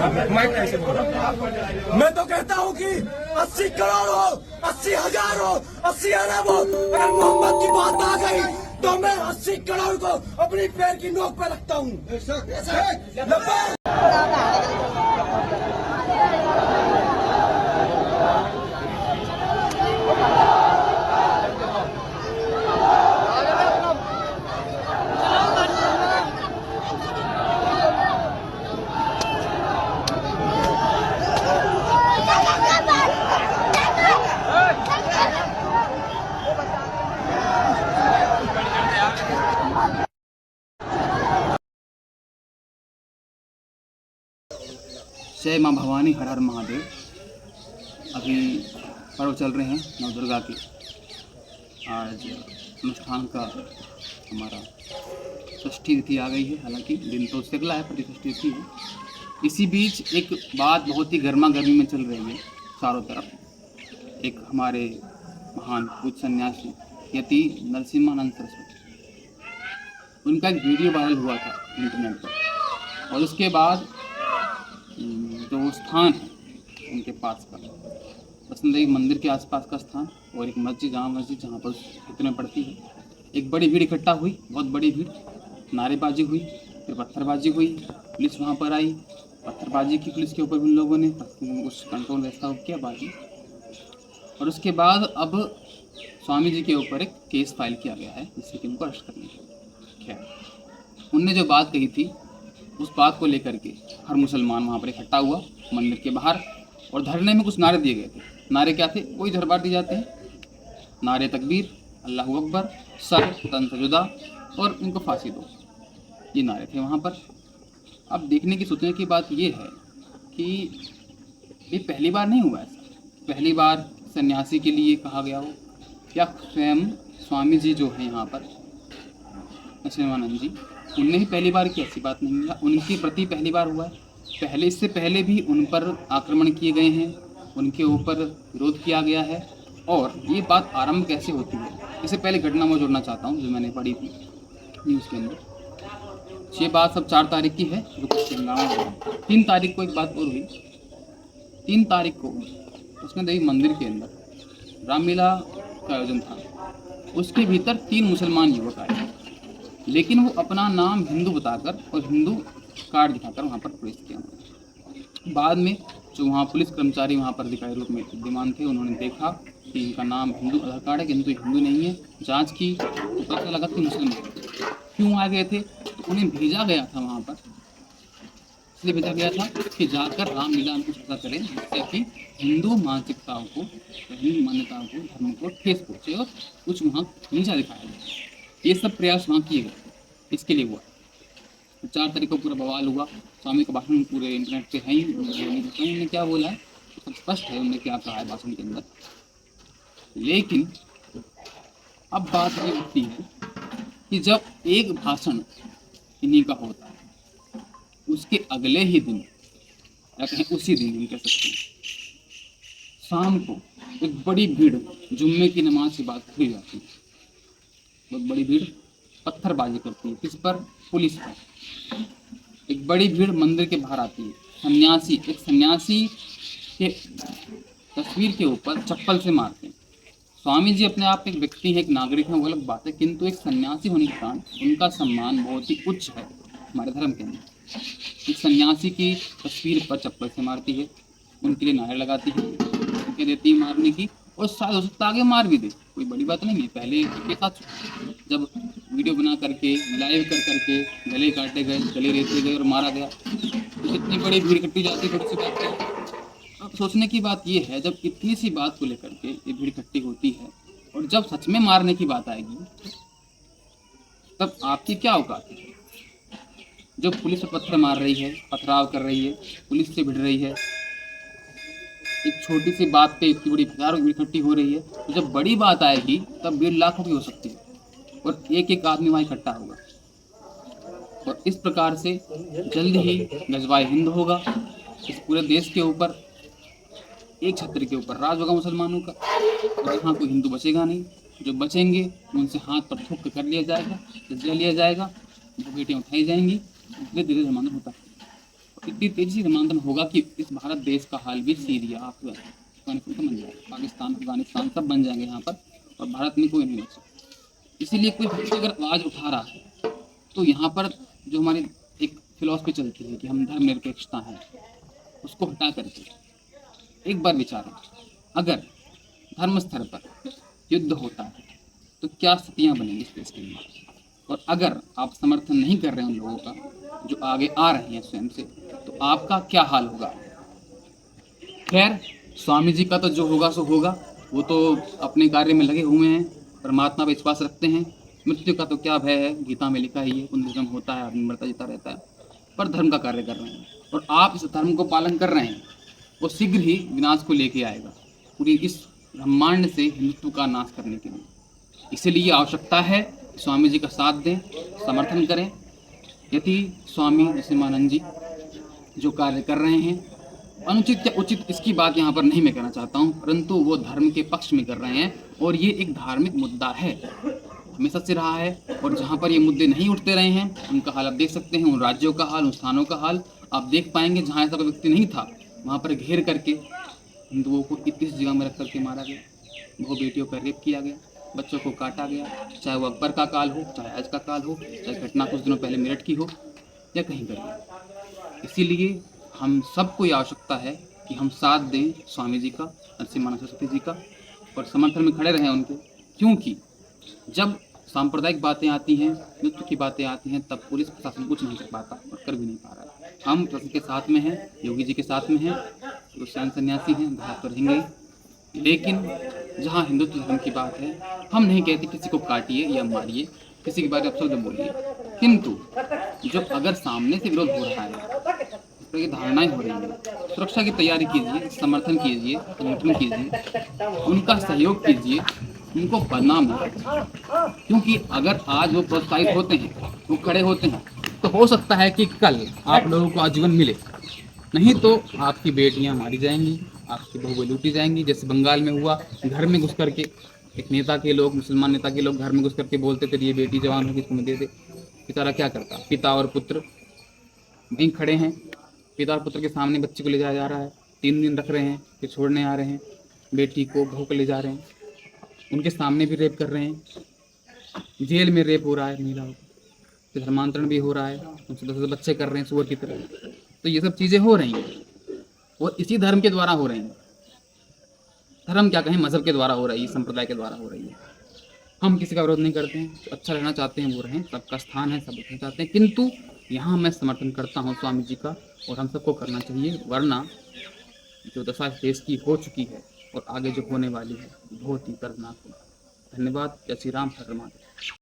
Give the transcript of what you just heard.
मैं तो कहता हूँ कि 80 करोड़ हो, 80,000 हो, 80 अरब हो, अगर मोहम्मद की बात आ गई तो मैं 80 करोड़ को अपनी पैर की नोक पे रखता हूँ। जय माँ भवानी, हर हर महादेव। अभी पर्व चल रहे हैं नवदुर्गा के। आज अनुष्ठान का हमारा षष्ठी तिथि आ गई है, हालांकि दिन तो उससे अगला है, पर षष्ठी तिथि है। इसी बीच एक बात बहुत ही गर्मा गर्मी में चल रही है चारों तरफ। एक हमारे महान पूज्य सन्यासी यति नरसिम्हानंद सरस्वती, उनका एक वीडियो वायरल हुआ था इंटरनेट पर, और उसके बाद जो स्थान है उनके पास का बसंत मंदिर के आसपास का स्थान और एक मस्जिद, जामा मस्जिद, जहाँ पर क्षेत्र में पड़ती है, एक बड़ी भीड़ इकट्ठा हुई, बहुत बड़ी भीड़। नारेबाजी हुई, फिर पत्थरबाजी हुई, पुलिस वहाँ पर आई, पत्थरबाजी की पुलिस के ऊपर भी उन लोगों ने कुछ कंट्रोल व्यवस्था किया बाजी। और उसके बाद अब स्वामी जी के ऊपर एक केस फाइल किया गया है जिससे कि उनको अरेस्ट करने के। खैर, उनने जो बात कही थी उस बात को लेकर के हर मुसलमान वहाँ पर इकट्ठा हुआ मंदिर के बाहर, और धरने में कुछ नारे दिए गए थे। नारे क्या थे? वही हर बार दिए जाते हैं, नारे तकबीर, अल्लाहू अकबर, सर तन से जुदा और इनको फांसी दो, ये नारे थे वहाँ पर। अब देखने की, सोचने की बात ये है कि ये पहली बार नहीं हुआ ऐसा। पहली बार सन्यासी के लिए कहा गया हो, या स्वयं स्वामी जी जो है यहाँ पर नरसिम्हानंद जी, उनने ही पहली बार की, ऐसी बात नहीं है। उनके प्रति पहली बार हुआ है। पहले, इससे पहले भी उन पर आक्रमण किए गए हैं, उनके ऊपर विरोध किया गया है। और ये बात आरंभ कैसे होती है, इससे पहले घटना मैं जोड़ना चाहता हूँ जो मैंने पढ़ी थी न्यूज़ के अंदर। ये बात सब 4 तारीख की है, जो पश्चिम बंगाल में 3 तारीख को एक बात और हुई। 3 तारीख को उसमें देवी मंदिर के अंदर रामलीला का आयोजन था। उसके भीतर 3 मुसलमान युवक आए, लेकिन वो अपना नाम हिंदू बताकर और हिंदू कार्ड दिखाकर वहाँ पर प्रवेश किया। बाद में जो वहाँ पुलिस कर्मचारी वहाँ पर अधिकारी रूप में विद्यमान थे, उन्होंने देखा कि इनका नाम हिंदू आधार कार्ड है, किंतु हिंदू नहीं है। जांच की तो पता लगा कि मुसलमान। क्यों आ गए थे? तो उन्हें भेजा गया था वहाँ पर, इसलिए भेजा गया था कि जाकर रामलीला में कुछ ऐसा करें जिससे कि हिंदू मानसिकताओं को, हिंदू मान्यताओं को, धर्म को ठेस पहुँचे और कुछ वहाँ नीचा दिखाया जाए। ये सब प्रयास वहाँ किए गए, इसके लिए हुआ। 4 तारीख को पूरा बवाल हुआ। स्वामी का भाषण पूरे इंटरनेट पे है ही, उन्होंने क्या बोला है सब स्पष्ट है, उन्होंने क्या कहा है भाषण के अंदर। लेकिन अब बात ये उठती है कि जब एक भाषण इन्हीं का होता है, उसके अगले ही दिन या कहें उसी दिन हम कह सकते हैं, शाम को एक बड़ी भीड़ जुम्मे की नमाज की बात खुल जाती है। बहुत बड़ी भीड़ पत्थरबाजी करती है, किस पर? पुलिस पर। एक बड़ी भीड़ मंदिर के बाहर आती है। सन्यासी, एक सन्यासी के तस्वीर के ऊपर चप्पल से मारते हैं। स्वामी जी अपने आप एक व्यक्ति है, एक नागरिक है, वो अलग बात है, किंतु एक सन्यासी होने के कारण उनका सम्मान बहुत ही उच्च है हमारे धर्म के अंदर। एक सन्यासी की तस्वीर पर चप्पल से मारती है, उनके लिए नारे लगाती है, उनके देती है मारने की, और शायद हो सकता आगे मार भी दे, कोई बड़ी बात नहीं है। पहले के साथ जब वीडियो बना करके, लाइव कर करके गले काटे गए, गले रेते गए और मारा गया, तो इतनी बड़ी भीड़ इकट्ठी जाती है, थोड़ी सी बात है। अब सोचने की बात ये है, जब इतनी सी बात को लेकर के ये भीड़ इकट्ठी होती है और जब सच में मारने की बात आएगी तब आपकी क्या औकात है? जो पुलिस पर पत्थर मार रही है, पथराव कर रही है, पुलिस से भिड़ रही है, एक छोटी सी बात पे इतनी बड़ी हजारों भीड़ इकट्ठी हो रही है, तो जब बड़ी बात आएगी तब भीड़ लाखों की हो सकती है और एक एक आदमी वहाँ इकट्ठा होगा। और इस प्रकार से जल्द ही गजवाए हिंद होगा, इस पूरे देश के ऊपर, एक छत्र के ऊपर राज होगा मुसलमानों का, और यहाँ कोई हिंदू बचेगा नहीं। जो बचेंगे उनसे हाथ पर थूक कर लिया जाएगा, जजिया लिया जाएगा, बेटियाँ उठाई जाएंगी, धीरे धीरे जमाना होता है। इतनी तेजी से धर्मांतरण होगा कि इस भारत देश का हाल भी सीरिया, अफगानिस्तान बन जाएगा, पाकिस्तान, अफगानिस्तान सब बन जाएंगे यहाँ पर, और भारत में कोई नहीं बचा। इसीलिए कोई व्यक्ति अगर आवाज़ उठा रहा है तो यहाँ पर जो हमारी एक फिलॉसफी चलती है कि हम धर्मनिरपेक्षता है, उसको हटा करके एक बार विचारें, अगर धर्म स्तर पर युद्ध होता है तो क्या स्थितियाँ बनेंगी इस देश के लिए, और अगर आप समर्थन नहीं कर रहे हैं उन लोगों का जो आगे आ रहे हैं स्वयं से, तो आपका क्या हाल होगा। खैर, स्वामी जी का तो जो होगा सो होगा, वो तो अपने कार्य में लगे हुए हैं, परमात्मा पर विश्वास रखते हैं, मृत्यु का तो क्या भय है, गीता में लिखा ही है, पुनर्जन्म होता है, आदमी मरता जीता रहता है, पर धर्म का कार्य कर रहे हैं, और आप इस धर्म को पालन कर रहे हैं, वो शीघ्र ही विनाश को लेके आएगा, पूरी इस ब्रह्मांड से हिंदुत्व का नाश करने के लिए। इसीलिए आवश्यकता है स्वामी जी का साथ दें, समर्थन करें। यदि स्वामी नरसिम्हानंद जी जो कार्य कर रहे हैं अनुचित या उचित, इसकी बात यहाँ पर नहीं मैं कहना चाहता हूँ, परंतु वो धर्म के पक्ष में कर रहे हैं, और ये एक धार्मिक मुद्दा है, हमेशा से रहा है, और जहाँ पर ये मुद्दे नहीं उठते रहे हैं उनका हाल आप देख सकते हैं, उन राज्यों का हाल, उन स्थानों का हाल आप देख पाएंगे जहाँ ऐसा कोई व्यक्ति नहीं था, वहाँ पर घेर करके हिंदुओं को इस जगह में रख करके मारा गया, बहु बेटियों पर रेप किया गया, बच्चों को काटा गया, चाहे वो अकबर का काल हो, चाहे आज का काल हो, चाहे घटना कुछ दिनों पहले मेरठ की हो या कहीं पर। इसीलिए हम सबको ये आवश्यकता है कि हम साथ दें स्वामी जी का, नरसिम्हानंद सरस्वती जी का, और समर्थन में खड़े रहें उनके, क्योंकि जब सांप्रदायिक बातें आती हैं, नृत्य की बातें आती हैं, तब पुलिस प्रशासन कुछ नहीं कर पाता और कर भी नहीं पा रहा है। हम प्रशासन के साथ में हैं, योगी जी के साथ में हैं, जो स्वयं सन्यासी हैं, भारत तो रहेंगे, लेकिन जहाँ हिंदुत्व धर्म की बात है, हम नहीं कहते किसी को काटिए या मारिए, किसी के बारे में अपशब्द बोलिए, किंतु जो अगर सामने से विरोध हो रहा है, इस तरह की धारणाएं हो रही हैं, सुरक्षा की तैयारी कीजिए, समर्थन कीजिए, संगठन कीजिए, उनका सहयोग कीजिए, उनको बदनाम न करें, क्योंकि अगर आज वो प्रोत्साहित होते हैं, वो खड़े होते हैं, तो हो सकता है कि कल आप लोगों को आजीवन मिले, नहीं तो आपकी बेटियां मारी जाएंगी, आपकी बहुएं लूटी जाएंगी, जैसे बंगाल में हुआ। घर में घुस करके एक नेता के लोग, मुसलमान नेता के लोग घर में घुस करके बोलते थे ये बेटी जवान होगी इसको दे दे। बेचारा क्या करता, पिता और पुत्र वहीं खड़े हैं, पिता और पुत्र के सामने बच्चे को ले जाया जा रहा है, 3 दिन रख रहे हैं, फिर छोड़ने आ रहे हैं, बेटी को बहू को ले जा रहे हैं, उनके सामने भी रेप कर रहे हैं, जेल में रेप हो रहा है महिलाओं को, धर्मांतरण भी हो रहा है, उनसे 10 बच्चे कर रहे हैं सुअर की तरह। तो ये सब चीज़ें हो रही हैं, और इसी धर्म के द्वारा हो रही हैं। धर्म क्या कहें, मजहब के द्वारा हो रही है, संप्रदाय के द्वारा हो रही है। हम किसी का विरोध नहीं करते हैं, जो अच्छा रहना चाहते हैं वो रहें, सबका स्थान है, सब रहना चाहते हैं, किंतु यहाँ मैं समर्थन करता हूँ स्वामी जी का, और हम सबको करना चाहिए, वरना जो दशा देश की हो चुकी है और आगे जो होने वाली है बहुत ही दर्दनाक है। धन्यवाद। जय श्री राम, हर माधव।